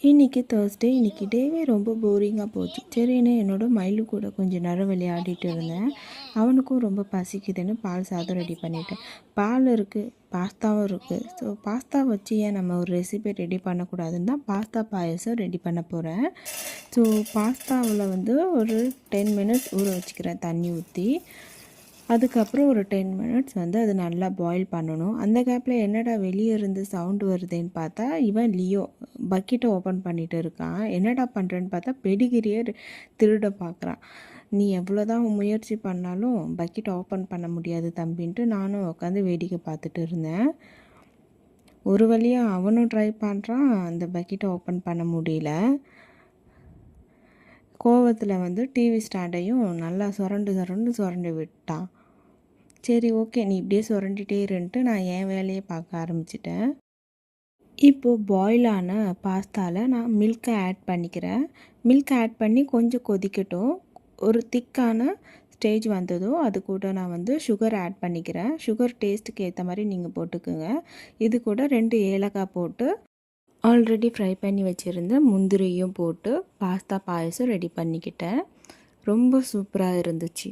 இன்றைக்கி தேர்ஸ்டே. இன்றைக்கி டேவே ரொம்ப போரிங்காக போச்சு. சரின்னு என்னோட மயிலு கூட கொஞ்சம் நேரம் விளையாடிட்டு இருந்தேன். அவனுக்கும் ரொம்ப பசிக்குதுன்னு பால் சாதம் ரெடி பண்ணிட்டேன். பால் இருக்குது, பாஸ்தாவும் இருக்குது. ஸோ பாஸ்தா வச்சு ஏன் நம்ம ஒரு ரெசிபி ரெடி பண்ணக்கூடாதுன்னு தான் பாஸ்தா பாயசம் ரெடி பண்ண போகிறேன். ஸோ பாஸ்தாவில் வந்து ஒரு 10 மினிட்ஸ் ஊற வச்சுக்கிறேன் தண்ணி ஊற்றி. அதுக்கப்புறம் ஒரு 10 மினிட்ஸ் வந்து அது நல்லா பாயில் பண்ணணும். அந்த கேப்பில் என்னடா வெளியே இருந்து சவுண்டு வருதுன்னு பார்த்தா இவன் லியோ பக்கெட்டை ஓப்பன் பண்ணிகிட்டு இருக்கான். என்னடா பண்ணுறேன்னு பார்த்தா பெடிகிரியே திருட பார்க்குறான். நீ எவ்வளோ தான் முயற்சி பண்ணாலும் பக்கெட்டை ஓப்பன் பண்ண முடியாது தம்பின்ட்டு நானும் உட்காந்து வேடிக்கை பார்த்துட்டு இருந்தேன். ஒரு வழியாக அவனும் ட்ரை பண்ணுறான், அந்த பக்கெட்டை ஓப்பன் பண்ண முடியல. கோவத்தில் வந்து டிவி ஸ்டாண்டையும் நல்லா சுரண்டு விட்டான். சரி ஓகே, நீ இப்படியே சுரண்டிகிட்டே இருன்ட்டு நான் என் வேலையை பார்க்க ஆரம்பிச்சிட்டேன். இப்போது பாயிலான பாஸ்தாவில் நான் மில்கை ஆட் பண்ணிக்கிறேன். மில்க் ஆட் பண்ணி கொஞ்சம் கொதிக்கட்டும். ஒரு திக்கான ஸ்டேஜ் வந்ததும் அது கூட நான் வந்து சுகர் ஆட் பண்ணிக்கிறேன். சுகர் டேஸ்ட்டுக்கு ஏற்ற மாதிரி நீங்கள் போட்டுக்குங்க. இது கூட 2 ஏலக்காய் போட்டு ஆல்ரெடி ஃப்ரை பண்ணி வச்சுருந்த முந்திரியும் போட்டு பாஸ்தா பாயசம் ரெடி பண்ணிக்கிட்டேன். ரொம்ப சூப்பராக இருந்துச்சு.